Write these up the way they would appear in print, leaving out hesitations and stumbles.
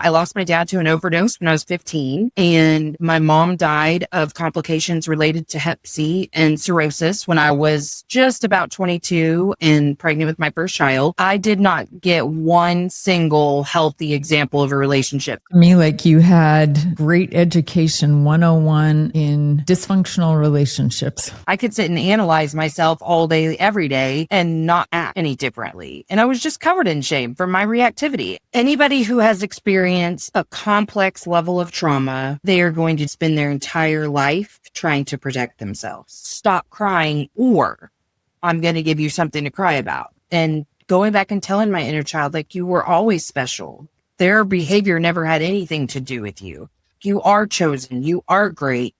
I lost my dad to an overdose when I was 15, and my mom died of complications related to Hep C and cirrhosis when I was just about 22 and pregnant with my first child. I did not get one single healthy example of a relationship. To me, like you had great education 101 in dysfunctional relationships. I could sit and analyze myself all day, every day, and not act any differently. And I was just covered in shame for my reactivity. Anybody who has experienced a complex level of trauma, they are going to spend their entire life trying to protect themselves. Stop crying, or I'm going to give you something to cry about. And going back and telling my inner child, like, you were always special. Their behavior never had anything to do with you. You are chosen. You are great.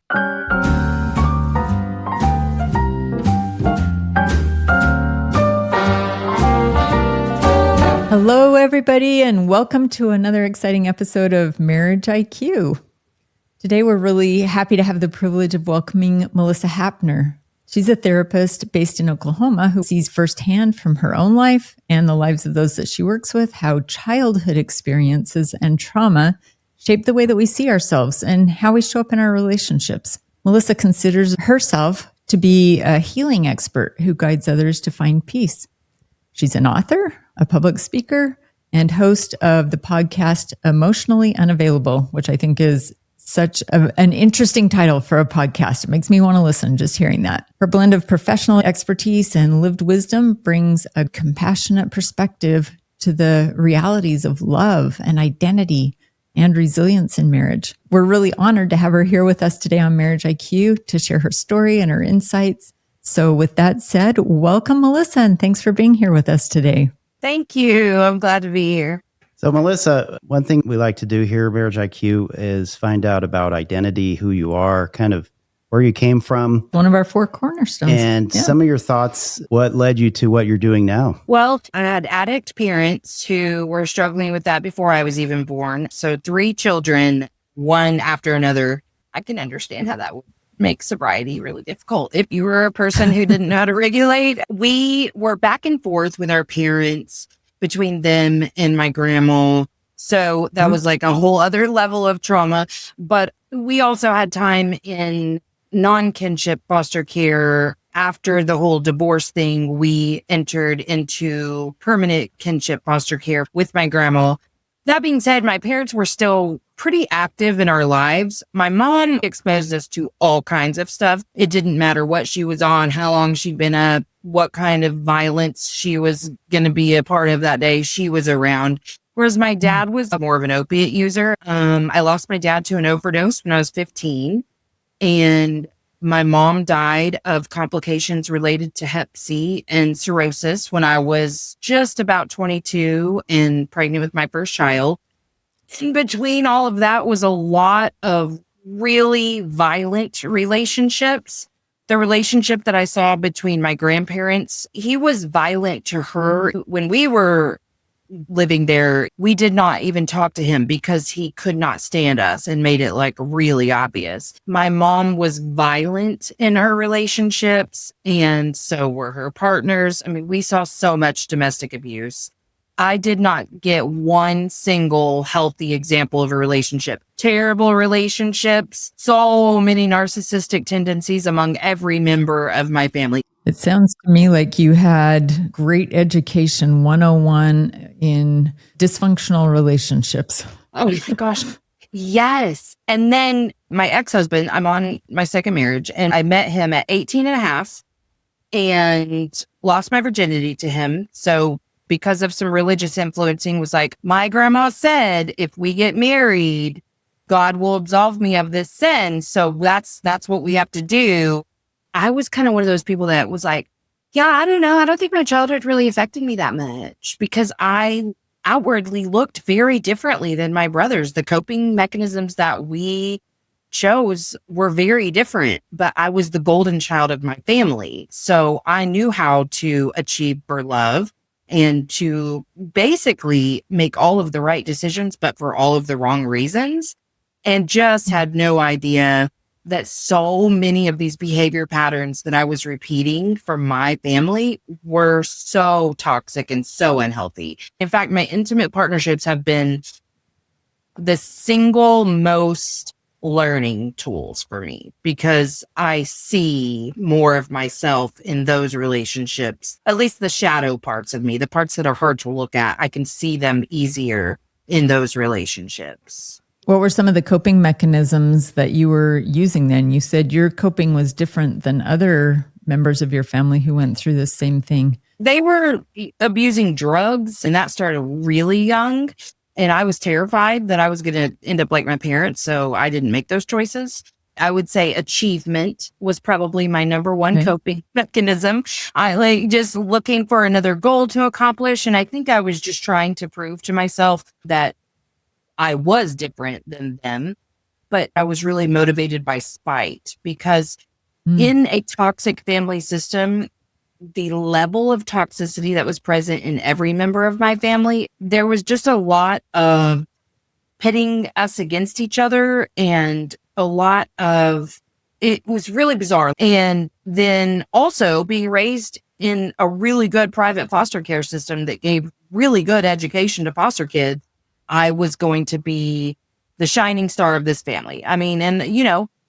Hello, everybody, and welcome to another exciting episode of Marriage IQ. Today, we're really happy to have the privilege of welcoming Malisa Hepner. She's a therapist based in Oklahoma who sees firsthand from her own life and the lives of those that she works with how childhood experiences and trauma shape the way that we see ourselves and how we show up in our relationships. Malisa considers herself to be a healing expert who guides others to find peace. She's an author, a public speaker, and host of the podcast Emotionally Unavailable, which I think is such an interesting title for a podcast. It makes me want to listen just hearing that. Her blend of professional expertise and lived wisdom brings a compassionate perspective to the realities of love and identity and resilience in marriage. We're really honored to have her here with us today on Marriage IQ to share her story and her insights. So with that said, welcome, Malisa, and thanks for being here with us today. Thank you. I'm glad to be here. So, Malisa, one thing we like to do here at Marriage IQ is find out about identity, who you are, kind of where you came from. One of our four cornerstones. And some of your thoughts, what led you to what you're doing now? Well, I had addict parents who were struggling with that before I was even born. So 3 children, one after another. I can understand how that would make sobriety really difficult. If you were a person who didn't know how to regulate, we were back and forth with our parents, between them and my grandma. So that was like a whole other level of trauma. But we also had time in non-kinship foster care. After the whole divorce thing, we entered into permanent kinship foster care with my grandma. That being said, my parents were still pretty active in our lives. My mom exposed us to all kinds of stuff. It didn't matter what she was on, how long she'd been up, what kind of violence she was going to be a part of that day. She was around. Whereas my dad was more of an opiate user. I lost my dad to an overdose when I was 15. And my mom died of complications related to Hep C and cirrhosis when I was just about 22 and pregnant with my first child. In between all of that was a lot of really violent relationships. The relationship that I saw between my grandparents, he was violent to her. When we were living there, we did not even talk to him because he could not stand us and made it like really obvious. My mom was violent in her relationships, and so were her partners. I mean, we saw so much domestic abuse. I did not get one single healthy example of a relationship. Terrible relationships, so many narcissistic tendencies among every member of my family. It sounds to me like you had great education 101 in dysfunctional relationships. Oh my gosh. Yes. And then my ex-husband, I'm on my second marriage, and I met him at 18 and a half and lost my virginity to him. So because of some religious influencing, was like, my grandma said, if we get married, God will absolve me of this sin. So that's what we have to do. I was kind of one of those people that was like, yeah, I don't know. I don't think my childhood really affected me that much because I outwardly looked very differently than my brothers. The coping mechanisms that we chose were very different, but I was the golden child of my family. So I knew how to achieve for love and to basically make all of the right decisions, but for all of the wrong reasons, and just had no idea that so many of these behavior patterns that I was repeating from my family were so toxic and so unhealthy. In fact, my intimate partnerships have been the single most learning tools for me because I see more of myself in those relationships, at least the shadow parts of me, the parts that are hard to look at. I can see them easier in those relationships. What were some of the coping mechanisms that you were using then? You said your coping was different than other members of your family who went through the same thing. They were abusing drugs, and that started really young. And I was terrified that I was going to end up like my parents. So I didn't make those choices. I would say achievement was probably my number one coping mechanism. I like just looking for another goal to accomplish. And I think I was just trying to prove to myself that I was different than them. But I was really motivated by spite because in a toxic family system, the level of toxicity that was present in every member of my family, there was just a lot of pitting us against each other and a lot of, it was really bizarre. And then also being raised in a really good private foster care system that gave really good education to foster kids, I was going to be the shining star of this family. I mean, and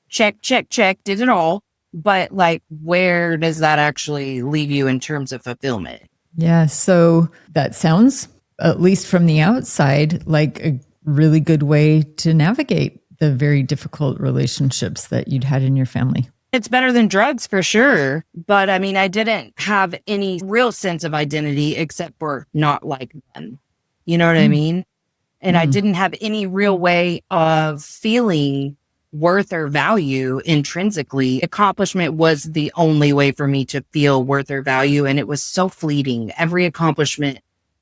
check, did it all. But like, where does that actually leave you in terms of fulfillment? Yeah. So that sounds, at least from the outside, like a really good way to navigate the very difficult relationships that you'd had in your family. It's better than drugs for sure. But I mean, I didn't have any real sense of identity except for not like them. You know what I mean? And I didn't have any real way of feeling worth or value intrinsically. Accomplishment was the only way for me to feel worth or value. And it was so fleeting. Every accomplishment,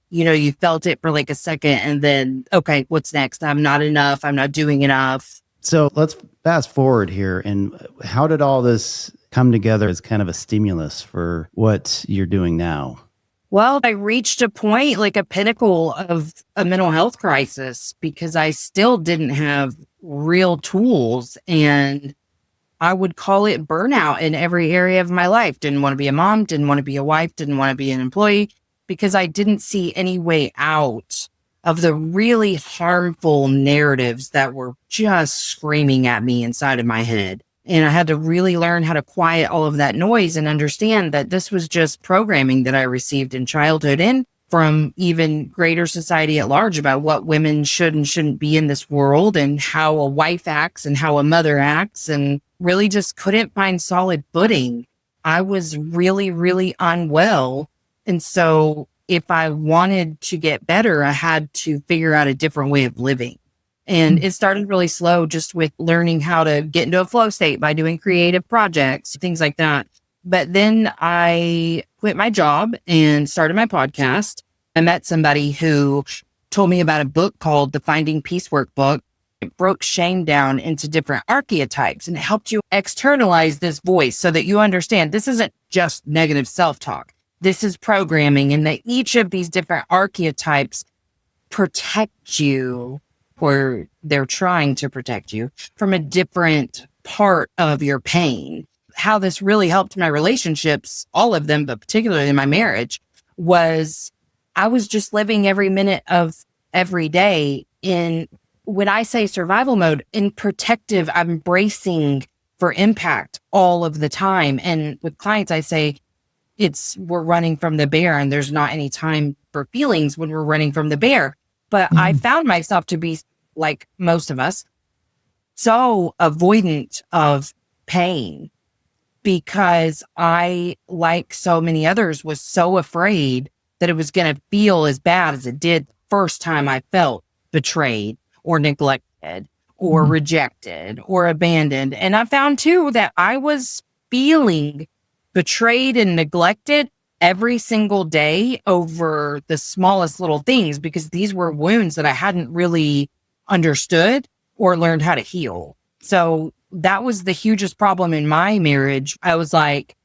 you felt it for like a second and then, okay, what's next? I'm not enough. I'm not doing enough. So let's fast forward here. And how did all this come together as kind of a stimulus for what you're doing now? Well, I reached a point, like a pinnacle of a mental health crisis because I still didn't have real tools, and I would call it burnout in every area of my life. Didn't want to be a mom, didn't want to be a wife, didn't want to be an employee because I didn't see any way out of the really harmful narratives that were just screaming at me inside of my head. And I had to really learn how to quiet all of that noise and understand that this was just programming that I received in childhood and from even greater society at large about what women should and shouldn't be in this world and how a wife acts and how a mother acts, and really just couldn't find solid footing. I was really, really unwell. And so if I wanted to get better, I had to figure out a different way of living. And it started really slow, just with learning how to get into a flow state by doing creative projects, things like that. But then I quit my job and started my podcast. I met somebody who told me about a book called The Finding Peace Workbook. It broke shame down into different archetypes and it helped you externalize this voice so that you understand this isn't just negative self-talk. This is programming, and that each of these different archetypes protect you, or they're trying to protect you from a different part of your pain. How this really helped my relationships, all of them, but particularly in my marriage, was I was just living every minute of every day in, when I say survival mode, in protective, I'm bracing for impact all of the time. And with clients, I say, we're running from the bear and there's not any time for feelings when we're running from the bear. But I found myself to be, like most of us, so avoidant of pain because I, like so many others, was so afraid that it was going to feel as bad as it did the first time I felt betrayed or neglected or rejected or abandoned. And I found too that I was feeling betrayed and neglected every single day over the smallest little things because these were wounds that I hadn't really understood or learned how to heal. So that was the hugest problem in my marriage. I was like,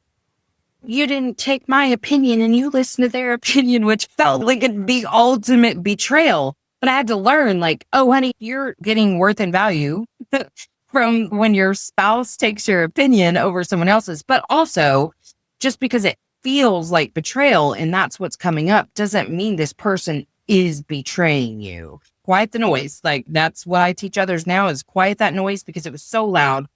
you didn't take my opinion and you listened to their opinion, which felt like the ultimate betrayal. But I had to learn, like, oh, honey, you're getting worth and value from when your spouse takes your opinion over someone else's. But also, just because it feels like betrayal and that's what's coming up doesn't mean this person is betraying you. quiet the noise. Like that's what I teach others now is quiet that noise because it was so loud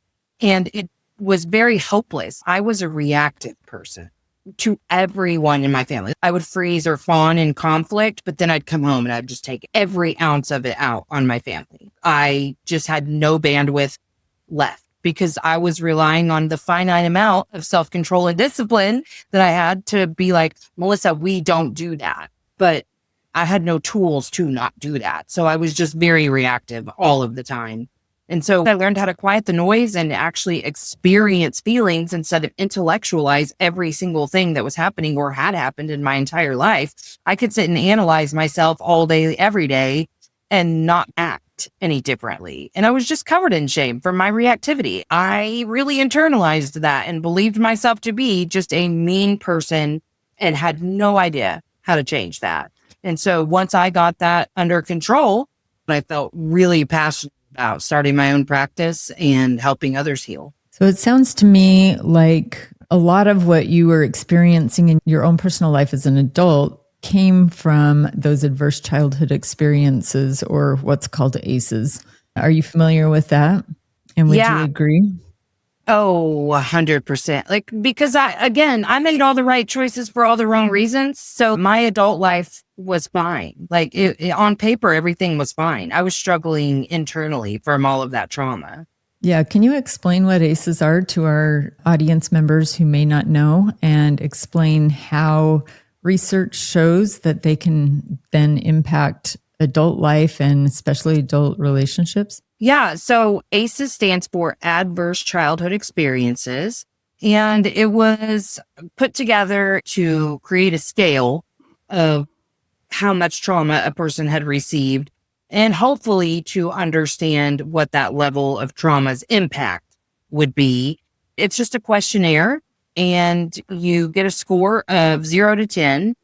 and it was very hopeless. I was a reactive person to everyone in my family. I would freeze or fawn in conflict, but then I'd come home and I'd just take every ounce of it out on my family. I just had no bandwidth left because I was relying on the finite amount of self-control and discipline that I had to be like, Melissa, we don't do that. But I had no tools to not do that. So I was just very reactive all of the time. And so I learned how to quiet the noise and actually experience feelings instead of intellectualize every single thing that was happening or had happened in my entire life. I could sit and analyze myself all day, every day, and not act any differently. And I was just covered in shame for my reactivity. I really internalized that and believed myself to be just a mean person and had no idea how to change that. And so once I got that under control, I felt really passionate about starting my own practice and helping others heal. So it sounds to me like a lot of what you were experiencing in your own personal life as an adult came from those adverse childhood experiences, or what's called ACEs. Are you familiar with that? And would you agree? Oh, 100%. Like, because I made all the right choices for all the wrong reasons. So my adult life was fine. Like on paper, everything was fine. I was struggling internally from all of that trauma. Yeah. Can you explain what ACEs are to our audience members who may not know, and explain how research shows that they can then impact adult life and especially adult relationships? Yeah. So ACEs stands for Adverse Childhood Experiences. And it was put together to create a scale of how much trauma a person had received and hopefully to understand what that level of trauma's impact would be. It's just a questionnaire and you get a score of 0 to 10.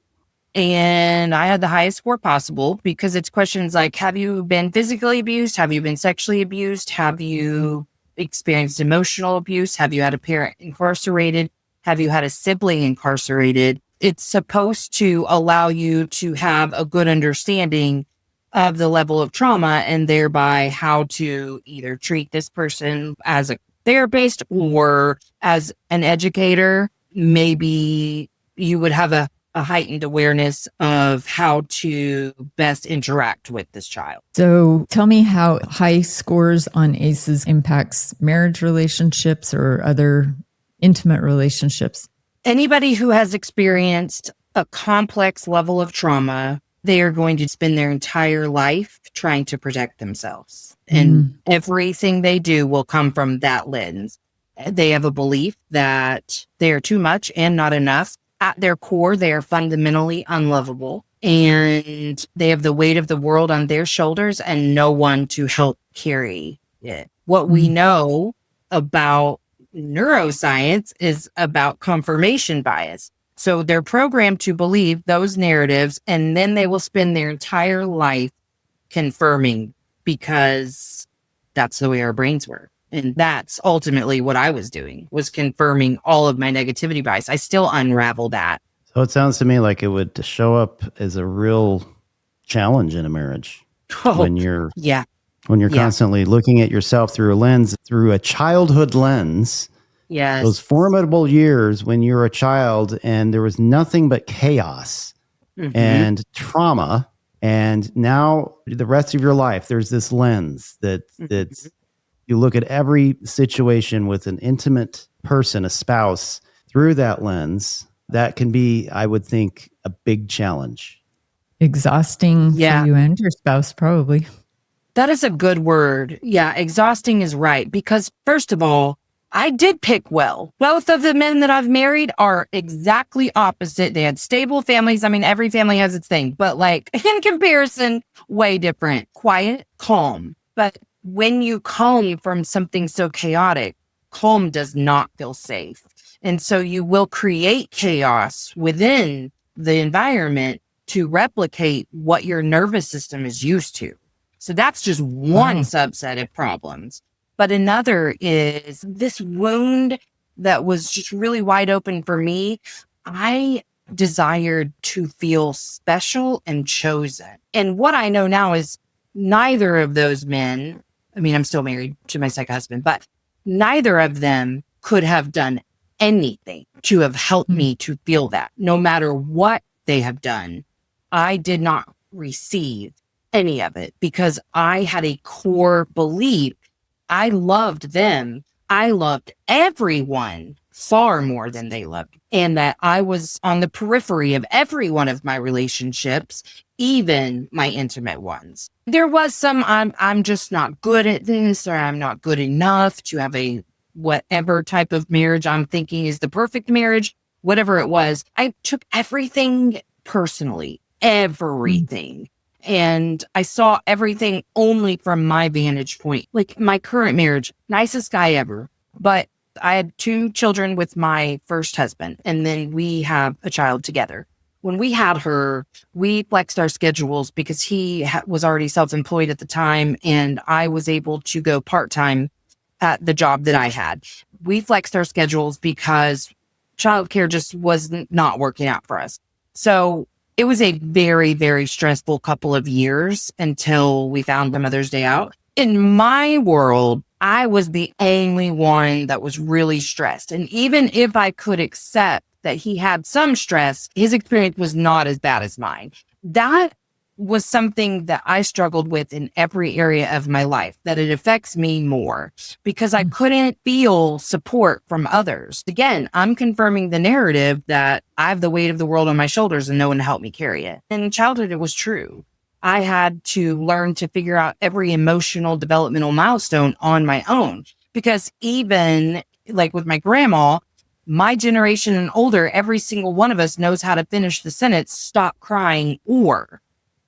And I had the highest score possible because it's questions like, have you been physically abused? Have you been sexually abused? Have you experienced emotional abuse? Have you had a parent incarcerated? Have you had a sibling incarcerated? It's supposed to allow you to have a good understanding of the level of trauma and thereby how to either treat this person as a therapist or as an educator. Maybe you would have a heightened awareness of how to best interact with this child. So tell me how high scores on ACEs impacts marriage relationships or other intimate relationships. Anybody who has experienced a complex level of trauma, they are going to spend their entire life trying to protect themselves. And everything they do will come from that lens. They have a belief that they are too much and not enough. At their core, they are fundamentally unlovable and they have the weight of the world on their shoulders and no one to help carry it. What we know about neuroscience is about confirmation bias. So they're programmed to believe those narratives and then they will spend their entire life confirming because that's the way our brains work. And that's ultimately what I was doing, was confirming all of my negativity bias. I still unravel that. So it sounds to me like it would show up as a real challenge in a marriage when you're constantly looking at yourself through a childhood lens. Yes. Those formidable years when you're a child and there was nothing but chaos and trauma. And now the rest of your life, there's this lens that's you look at every situation with an intimate person, a spouse, through that lens. That can be, I would think, a big challenge. Exhausting for you and your spouse, probably. That is a good word. Yeah, exhausting is right. Because first of all, I did pick well. Both of the men that I've married are exactly opposite. They had stable families. I mean, every family has its thing, but like in comparison, way different. Quiet, calm. But when you calm from something so chaotic, calm does not feel safe. And so you will create chaos within the environment to replicate what your nervous system is used to. So that's just one subset of problems. But another is this wound that was just really wide open for me. I desired to feel special and chosen. And what I know now is neither of those men, I mean, I'm still married to my second husband, but neither of them could have done anything to have helped me to feel that. No matter what they have done, I did not receive any of it because I had a core belief. I loved them. I loved everyone far more than they loved, and that I was on the periphery of every one of my relationships, even my intimate ones. There was some, I'm just not good at this, or I'm not good enough to have a whatever type of marriage I'm thinking is the perfect marriage, whatever it was. I took everything personally, everything. And I saw everything only from my vantage point. Like my current marriage, nicest guy ever. But I had 2 children with my first husband, and then we have a child together. When we had her, we flexed our schedules because he was already self-employed at the time, and I was able to go part-time at the job that I had. We flexed our schedules because childcare just was not working out for us. So it was a very, very stressful couple of years until we found the Mother's Day out. In my world, I was the only one that was really stressed. And even if I could accept that he had some stress, his experience was not as bad as mine. That was something that I struggled with in every area of my life, that it affects me more because I couldn't feel support from others. Again, I'm confirming the narrative that I have the weight of the world on my shoulders and no one to help me carry it. In childhood, it was true. I had to learn to figure out every emotional developmental milestone on my own because even like with my grandma, my generation and older, every single one of us knows how to finish the sentence, stop crying, or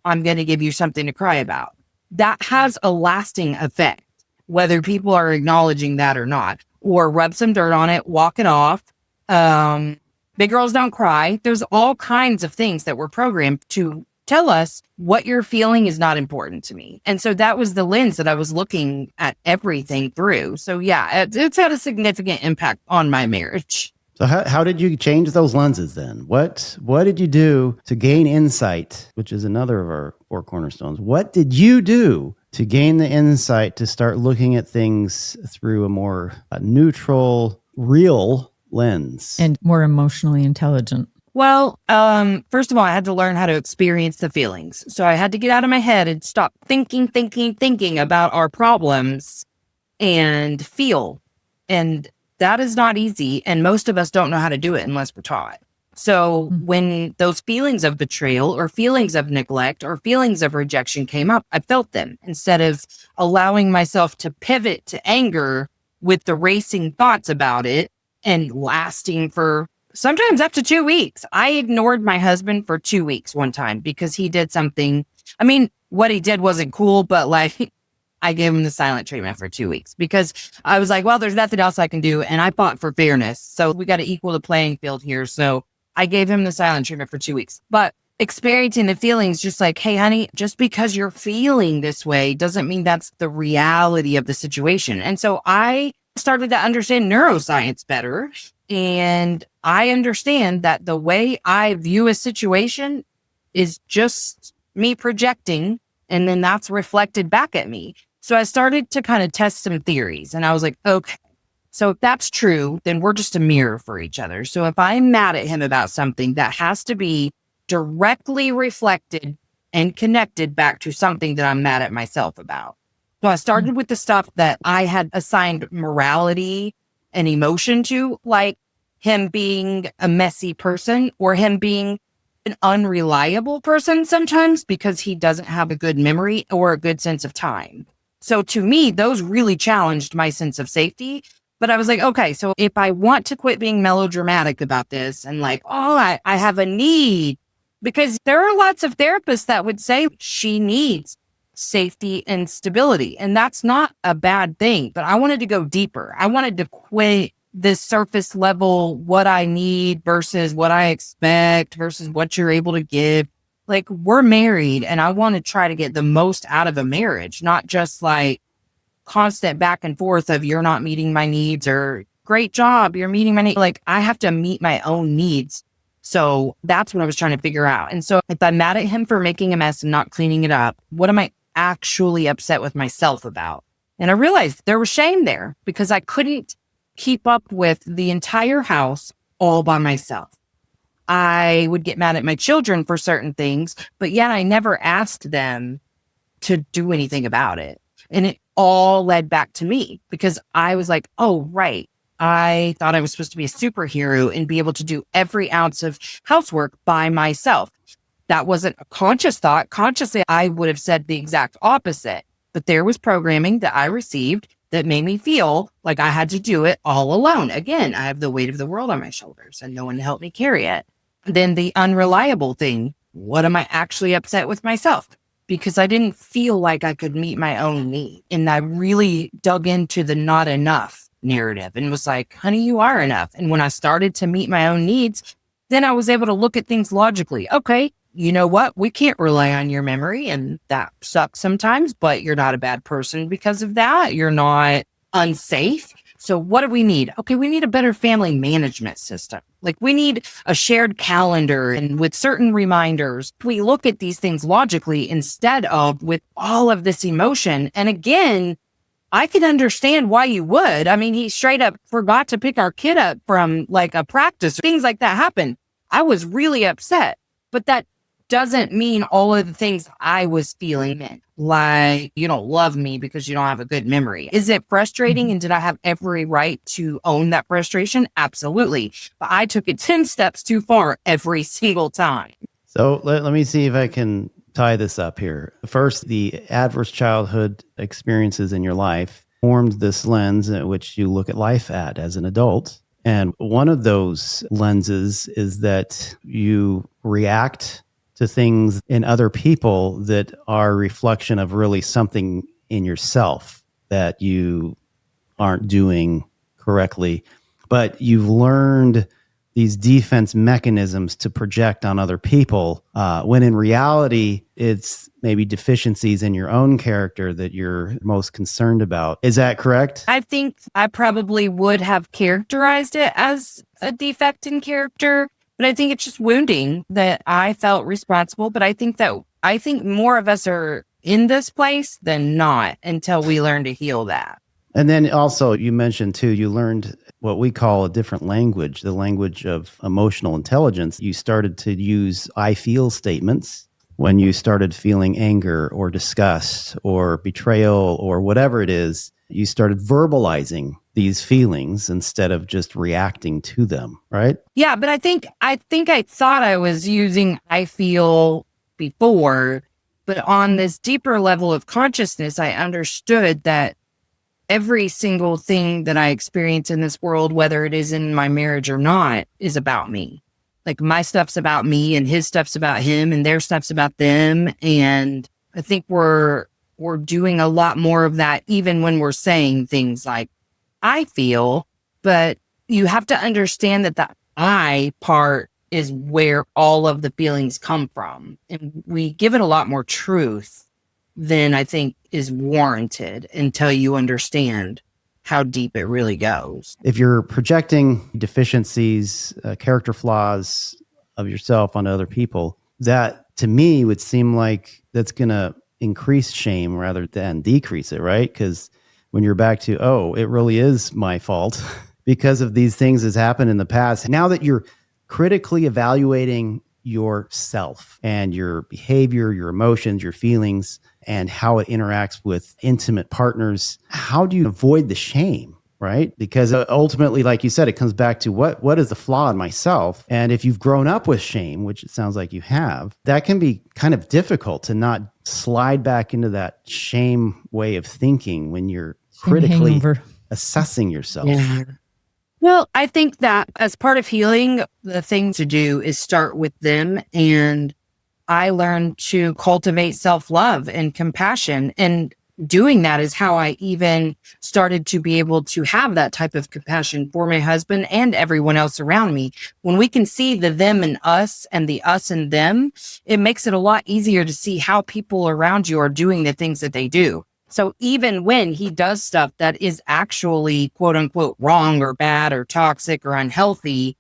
I'm going to give you something to cry about. That has a lasting effect, whether people are acknowledging that or not, or rub some dirt on it, walk it off. Big girls don't cry. There's all kinds of things that were programmed to tell us what you're feeling is not important to me. And so that was the lens that I was looking at everything through. So yeah, it's had a significant impact on my marriage. So how did you change those lenses then? What did you do to gain insight, which is another of our 4 cornerstones? What did you do to gain the insight to start looking at things through a more neutral, real lens? And more emotionally intelligent. Well, first of all, I had to learn how to experience the feelings. So I had to get out of my head and stop thinking about our problems and feel. And that is not easy. And most of us don't know how to do it unless we're taught. So when those feelings of betrayal or feelings of neglect or feelings of rejection came up, I felt them instead of allowing myself to pivot to anger with the racing thoughts about it and lasting for sometimes up to 2 weeks. I ignored my husband for 2 weeks one time because he did something. I mean, what he did wasn't cool, but like I gave him the silent treatment for 2 weeks because I was like, well, there's nothing else I can do. And I fought for fairness. So we got to equal the playing field here. So I gave him the silent treatment for 2 weeks. But experiencing the feelings, just like, hey, honey, just because you're feeling this way doesn't mean that's the reality of the situation. And so I started to understand neuroscience better. And I understand that the way I view a situation is just me projecting, and then that's reflected back at me. So I started to kind of test some theories, and I was like, okay, so if that's true, then we're just a mirror for each other. So if I'm mad at him about something, that has to be directly reflected and connected back to something that I'm mad at myself about. So I started with the stuff that I had assigned morality and emotion to, like him being a messy person or him being an unreliable person sometimes because he doesn't have a good memory or a good sense of time. So to me, those really challenged my sense of safety. But I was like, okay, so if I want to quit being melodramatic about this and like, oh, I have a need, because there are lots of therapists that would say she needs safety and stability. And that's not a bad thing, but I wanted to go deeper. I wanted to quit this surface level, what I need versus what I expect versus what you're able to give. Like, we're married and I want to try to get the most out of a marriage, not just like constant back and forth of you're not meeting my needs or great job, you're meeting my needs. Like, I have to meet my own needs. So that's what I was trying to figure out. And so if I'm mad at him for making a mess and not cleaning it up, actually upset with myself about? And I realized there was shame there because I couldn't keep up with the entire house all by myself. I would get mad at my children for certain things, but yet I never asked them to do anything about it. And it all led back to me because I was like, oh, right. I thought I was supposed to be a superhero and be able to do every ounce of housework by myself. That wasn't a conscious thought. Consciously, I would have said the exact opposite. But there was programming that I received that made me feel like I had to do it all alone. Again, I have the weight of the world on my shoulders and no one to help me carry it. Then the unreliable thing, what am I actually upset with myself? Because I didn't feel like I could meet my own need. And I really dug into the not enough narrative and was like, honey, you are enough. And when I started to meet my own needs, then I was able to look at things logically. Okay, you know what? We can't rely on your memory, and that sucks sometimes, but you're not a bad person because of that. You're not unsafe. So what do we need? Okay, we need a better family management system. Like we need a shared calendar and with certain reminders. We look at these things logically instead of with all of this emotion. And again, I can understand why you would. I mean, he straight up forgot to pick our kid up from like a practice. Things like that happen. I was really upset, but that doesn't mean all of the things I was feeling meant. Like, you don't love me because you don't have a good memory. Is it frustrating? And did I have every right to own that frustration? Absolutely. But I took it 10 steps too far every single time. So let me see if I can tie this up here. First, the adverse childhood experiences in your life formed this lens at which you look at life at as an adult. And one of those lenses is that you react to things in other people that are a reflection of really something in yourself that you aren't doing correctly. But you've learned these defense mechanisms to project on other people, when in reality, it's maybe deficiencies in your own character that you're most concerned about. Is that correct? I think I probably would have characterized it as a defect in character, but I think it's just wounding that I felt responsible. But I think more of us are in this place than not until we learn to heal that. And then also you mentioned too, you learned what we call a different language, the language of emotional intelligence. You started to use I feel statements when you started feeling anger or disgust or betrayal or whatever it is. You started verbalizing these feelings instead of just reacting to them, right? Yeah, but I think I thought I was using I feel before, but on this deeper level of consciousness, I understood that every single thing that I experience in this world, whether it is in my marriage or not, is about me. Like my stuff's about me and his stuff's about him and their stuff's about them. And I think we're doing a lot more of that, even when we're saying things like, I feel, but you have to understand that the I part is where all of the feelings come from. And we give it a lot more truth than I think is warranted until you understand how deep it really goes. If you're projecting deficiencies, character flaws of yourself onto other people, that to me would seem like that's going to increase shame rather than decrease it, right? Because when you're back to, oh, it really is my fault because of these things that's happened in the past. Now that you're critically evaluating yourself and your behavior, your emotions, your feelings, and how it interacts with intimate partners, how do you avoid the shame, right? Because ultimately, like you said, it comes back to what is the flaw in myself? And if you've grown up with shame, which it sounds like you have, that can be kind of difficult to not slide back into that shame way of thinking when you're critically assessing yourself. Yeah. Well, I think that as part of healing, the thing to do is start with them. And I learned to cultivate self-love and compassion. And doing that is how I even started to be able to have that type of compassion for my husband and everyone else around me. When we can see the them and us and the us and them, it makes it a lot easier to see how people around you are doing the things that they do. So even when he does stuff that is actually quote unquote wrong or bad or toxic or unhealthy,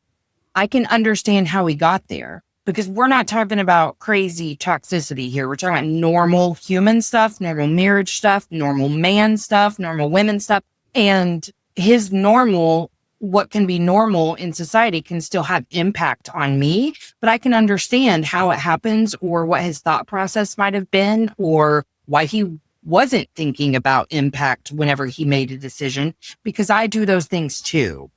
I can understand how he got there. because we're not talking about crazy toxicity here. We're talking about normal human stuff, normal marriage stuff, normal man stuff, normal women stuff. And his normal, what can be normal in society can still have impact on me, but I can understand how it happens or what his thought process might have been or why he wasn't thinking about impact whenever he made a decision, because I do those things too.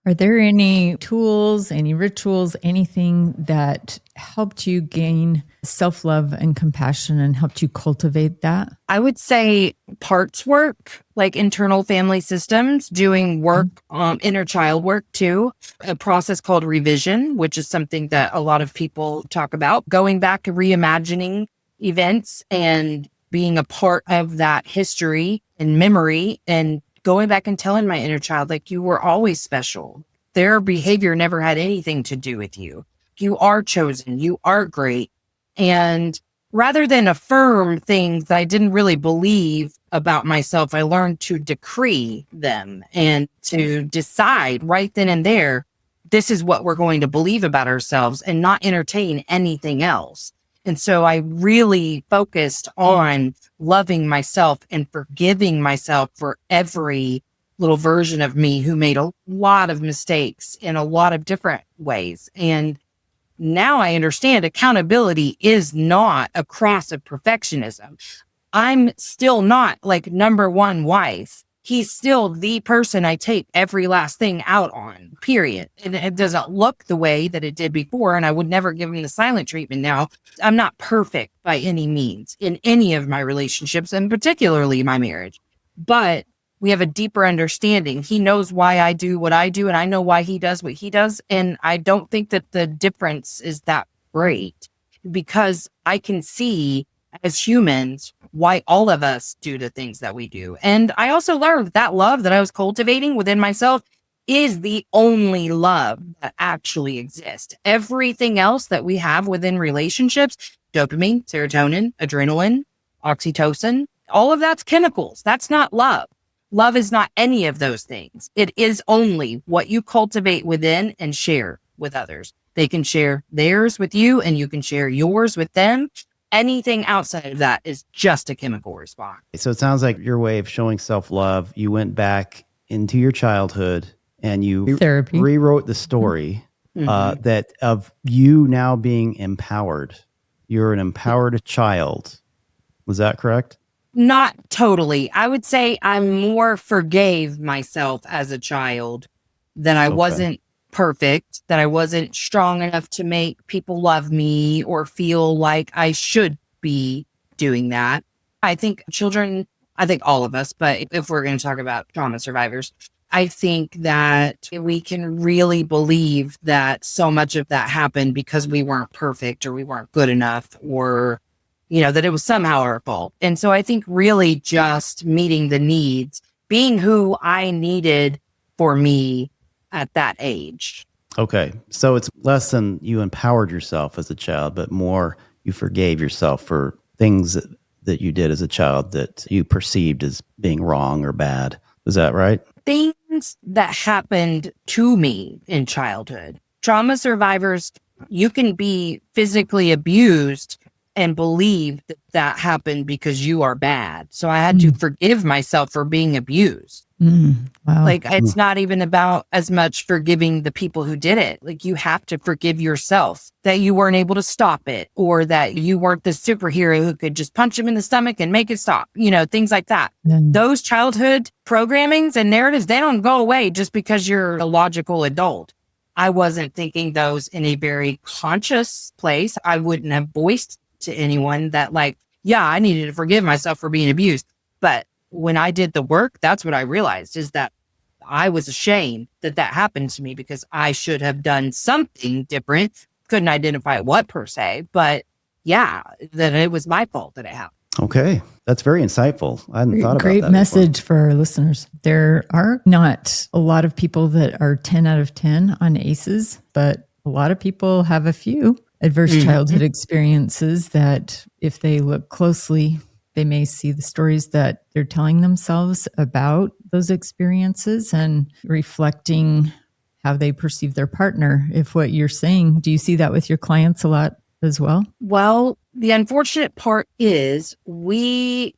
Are there any tools, any rituals, anything that helped you gain self-love and compassion and helped you cultivate that? I would say parts work, like internal family systems, doing work, inner child work too, a process called revision, which is something that a lot of people talk about, going back and reimagining events and being a part of that history and memory and going back and telling my inner child, like, you were always special. Their behavior never had anything to do with you. You are chosen. You are great. And rather than affirm things that I didn't really believe about myself, I learned to decree them and to decide right then and there, this is what we're going to believe about ourselves and not entertain anything else. And so I really focused on loving myself and forgiving myself for every little version of me who made a lot of mistakes in a lot of different ways. And now I understand accountability is not a cross of perfectionism. I'm still not like number one wife. He's still the person I take every last thing out on, period. And it doesn't look the way that it did before. And I would never give him the silent treatment now. I'm not perfect by any means in any of my relationships, and particularly my marriage. But we have a deeper understanding. He knows why I do what I do, and I know why he does what he does. And I don't think that the difference is that great, because I can see as humans why all of us do the things that we do. And I also learned that love that I was cultivating within myself is the only love that actually exists. Everything else that we have within relationships, dopamine, serotonin, adrenaline, oxytocin, all of that's chemicals. That's not love. Love is not any of those things. It is only what you cultivate within and share with others. They can share theirs with you and you can share yours with them. Anything outside of that is just a chemical response. So it sounds like your way of showing self-love, you went back into your childhood and you Therapy. rewrote the story that of you now being empowered. You're an empowered child. Was that correct? Not totally. I would say I more forgave myself as a child, that I wasn't perfect, that I wasn't strong enough to make people love me or feel like I should be doing that. I think children, I think all of us, but if we're going to talk about trauma survivors, I think that we can really believe that so much of that happened because we weren't perfect or we weren't good enough, or that it was somehow our fault. And so I think really just meeting the needs, being who I needed for me at that age. Okay. So it's less than you empowered yourself as a child, but more you forgave yourself for things that you did as a child that you perceived as being wrong or bad. Is that right? Things that happened to me in childhood. Trauma survivors, you can be physically abused and believe that that happened because you are bad. So I had to forgive myself for being abused. Wow. Like, it's not even about as much forgiving the people who did it. Like, you have to forgive yourself that you weren't able to stop it, or that you weren't the superhero who could just punch him in the stomach and make it stop, things like that. Those childhood programmings and narratives, they don't go away just because you're a logical adult. I wasn't thinking those in a very conscious place. I wouldn't have voiced to anyone that, like, yeah, I needed to forgive myself for being abused. But when I did the work, that's what I realized, is that I was ashamed that happened to me because I should have done something different. Couldn't identify what per se, but yeah, that it was my fault that it happened. Okay. That's very insightful. I hadn't thought about that. Great before. message for our listeners. There are not a lot of people that are 10 out of 10 on ACEs, but a lot of people have a few adverse childhood experiences that, if they look closely, they may see the stories that they're telling themselves about those experiences and reflecting how they perceive their partner. If what you're saying, do you see that with your clients a lot as well? Well, the unfortunate part is we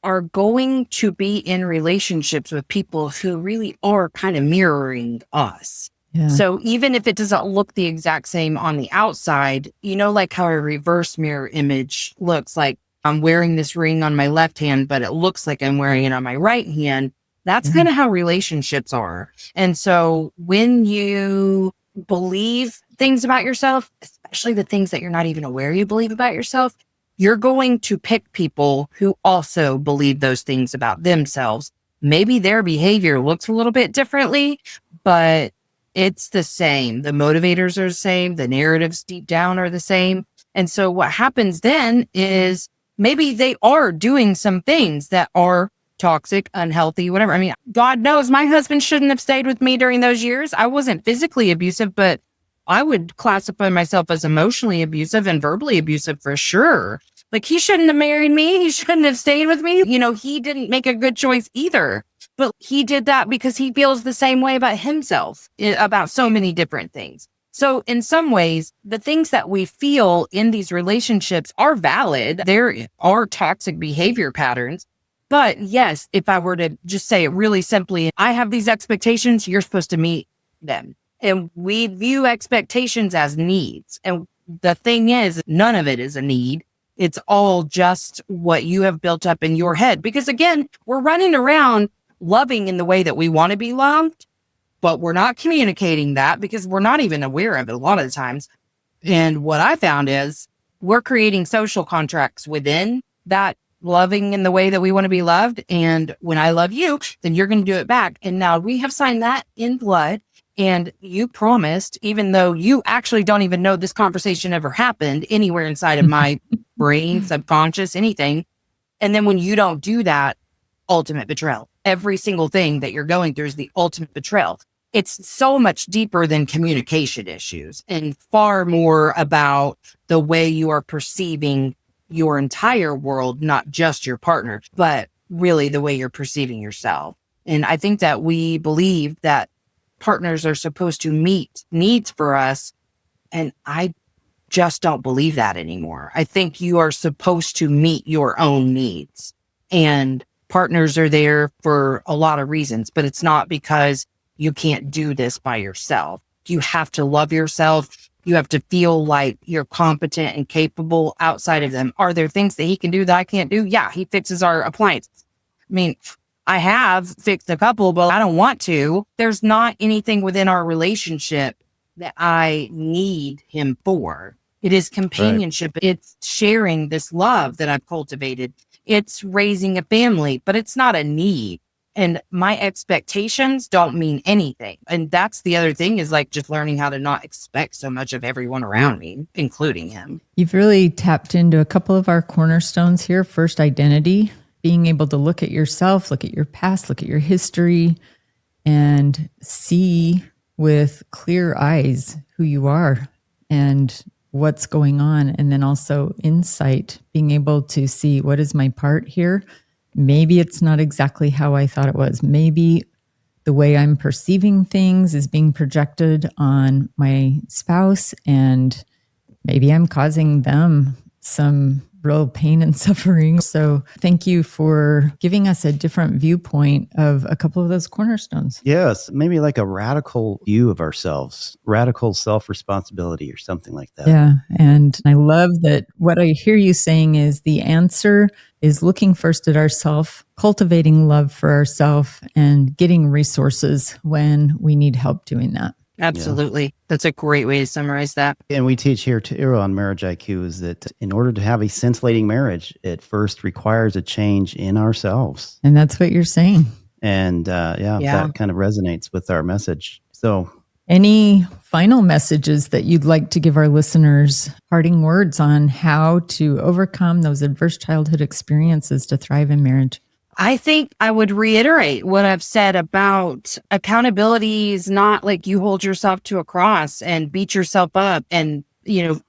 are going to be in relationships with people who really are kind of mirroring us. Yeah. So even if it doesn't look the exact same on the outside, like how a reverse mirror image looks like I'm wearing this ring on my left hand, but it looks like I'm wearing it on my right hand. That's kind of how relationships are. And so when you believe things about yourself, especially the things that you're not even aware you believe about yourself, you're going to pick people who also believe those things about themselves. Maybe their behavior looks a little bit differently, but it's the same. The motivators are the same. The narratives deep down are the same. And so what happens then is maybe they are doing some things that are toxic, unhealthy, whatever. I mean, God knows my husband shouldn't have stayed with me during those years. I wasn't physically abusive, but I would classify myself as emotionally abusive and verbally abusive for sure. Like, he shouldn't have married me. He shouldn't have stayed with me. He didn't make a good choice either. But he did that because he feels the same way about himself, about so many different things. So in some ways, the things that we feel in these relationships are valid. There are toxic behavior patterns. But yes, if I were to just say it really simply, I have these expectations, you're supposed to meet them. And we view expectations as needs. And the thing is, none of it is a need. It's all just what you have built up in your head. Because again, we're running around loving in the way that we want to be loved, but we're not communicating that because we're not even aware of it a lot of the times. And what I found is we're creating social contracts within that loving in the way that we want to be loved. And when I love you, then you're going to do it back. And now we have signed that in blood. And you promised, even though you actually don't even know this conversation ever happened anywhere inside of my brain, subconscious, anything. And then when you don't do that, ultimate betrayal. Every single thing that you're going through is the ultimate betrayal. It's so much deeper than communication issues and far more about the way you are perceiving your entire world, not just your partner, but really the way you're perceiving yourself. And I think that we believe that partners are supposed to meet needs for us. And I just don't believe that anymore. I think you are supposed to meet your own needs. And partners are there for a lot of reasons, but it's not because you can't do this by yourself. You have to love yourself. You have to feel like you're competent and capable outside of them. Are there things that he can do that I can't do? Yeah, he fixes our appliances. I mean, I have fixed a couple, but I don't want to. There's not anything within our relationship that I need him for. It is companionship. Right. It's sharing this love that I've cultivated. It's raising a family, but it's not a need. And my expectations don't mean anything. And that's the other thing is like just learning how to not expect so much of everyone around me, including him. You've really tapped into a couple of our cornerstones here. First, identity, being able to look at yourself, look at your past, look at your history, and see with clear eyes who you are and what's going on. And then also insight, being able to see what is my part here. Maybe it's not exactly how I thought it was. Maybe the way I'm perceiving things is being projected on my spouse, and maybe I'm causing them some real pain and suffering. So thank you for giving us a different viewpoint of a couple of those cornerstones. Yes, maybe like a radical view of ourselves, radical self-responsibility or something like that. Yeah. And I love that what I hear you saying is the answer is looking first at ourselves, cultivating love for ourselves, and getting resources when we need help doing that. Absolutely. Yeah. That's a great way to summarize that. And we teach here too on Marriage IQ is that in order to have a scintillating marriage, it first requires a change in ourselves. And that's what you're saying. And that kind of resonates with our message. So any final messages that you'd like to give our listeners, parting words on how to overcome those adverse childhood experiences to thrive in marriage? I think I would reiterate what I've said about accountability is not like you hold yourself to a cross and beat yourself up and,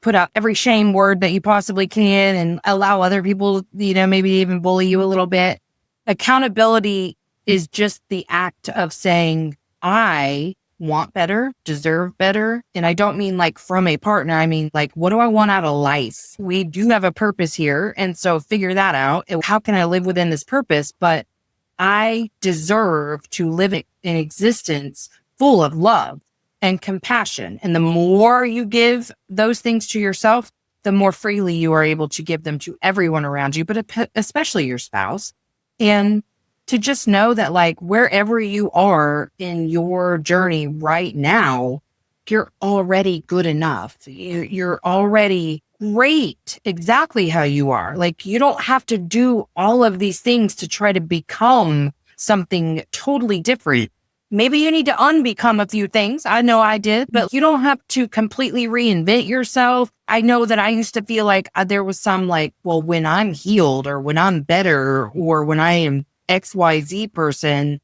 put out every shame word that you possibly can and allow other people, maybe even bully you a little bit. Accountability is just the act of saying, I want better, deserve better. And I don't mean like from a partner. I mean, like, what do I want out of life? We do have a purpose here. And so figure that out. How can I live within this purpose? But I deserve to live in existence full of love and compassion. And the more you give those things to yourself, the more freely you are able to give them to everyone around you, but especially your spouse. And to just know that, like, wherever you are in your journey right now, you're already good enough. You're already great exactly how you are. Like, you don't have to do all of these things to try to become something totally different. Maybe you need to unbecome a few things. I know I did, but you don't have to completely reinvent yourself. I know that I used to feel like there was some like, well, when I'm healed or when I'm better or when I am XYZ person,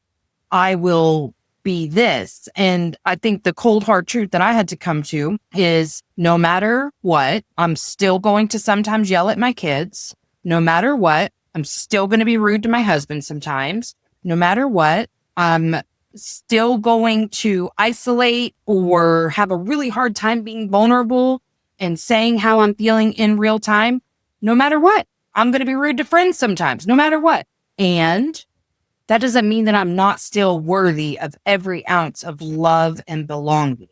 I will be this. And I think the cold hard truth that I had to come to is no matter what, I'm still going to sometimes yell at my kids. No matter what, I'm still going to be rude to my husband sometimes. No matter what, I'm still going to isolate or have a really hard time being vulnerable and saying how I'm feeling in real time. No matter what, I'm going to be rude to friends sometimes, no matter what. And that doesn't mean that I'm not still worthy of every ounce of love and belonging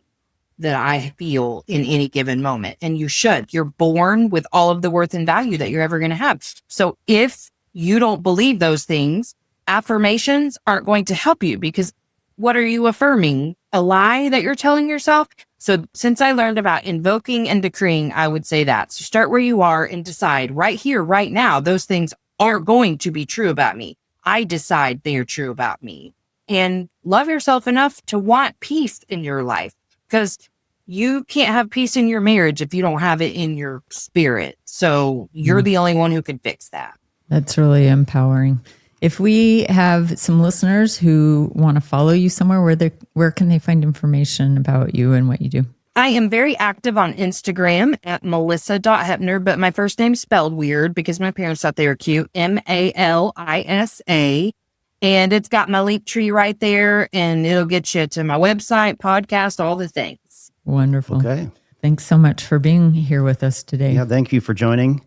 that I feel in any given moment. And you should. You're born with all of the worth and value that you're ever going to have. So if you don't believe those things, affirmations aren't going to help you, because what are you affirming? A lie that you're telling yourself? So since I learned about invoking and decreeing, I would say that. So start where you are and decide right here, right now, those things aren't going to be true about me. I decide they are true about me. And love yourself enough to want peace in your life, because you can't have peace in your marriage if you don't have it in your spirit. So you're the only one who can fix that. That's really empowering. If we have some listeners who want to follow you somewhere, where can they find information about you and what you do? I am very active on Instagram at Malisa.Hepner, but my first name's spelled weird because my parents thought they were cute. Malisa. And it's got my link tree right there, and it'll get you to my website, podcast, all the things. Wonderful. Okay. Thanks so much for being here with us today. Yeah, thank you for joining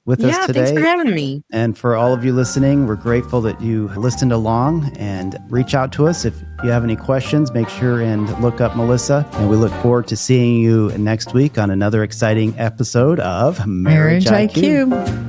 with us today. Thanks for having me. And for all of you listening, we're grateful that you listened along, and reach out to us if you have any questions. Make sure and look up Malisa, and we look forward to seeing you next week on another exciting episode of Marriage IQ.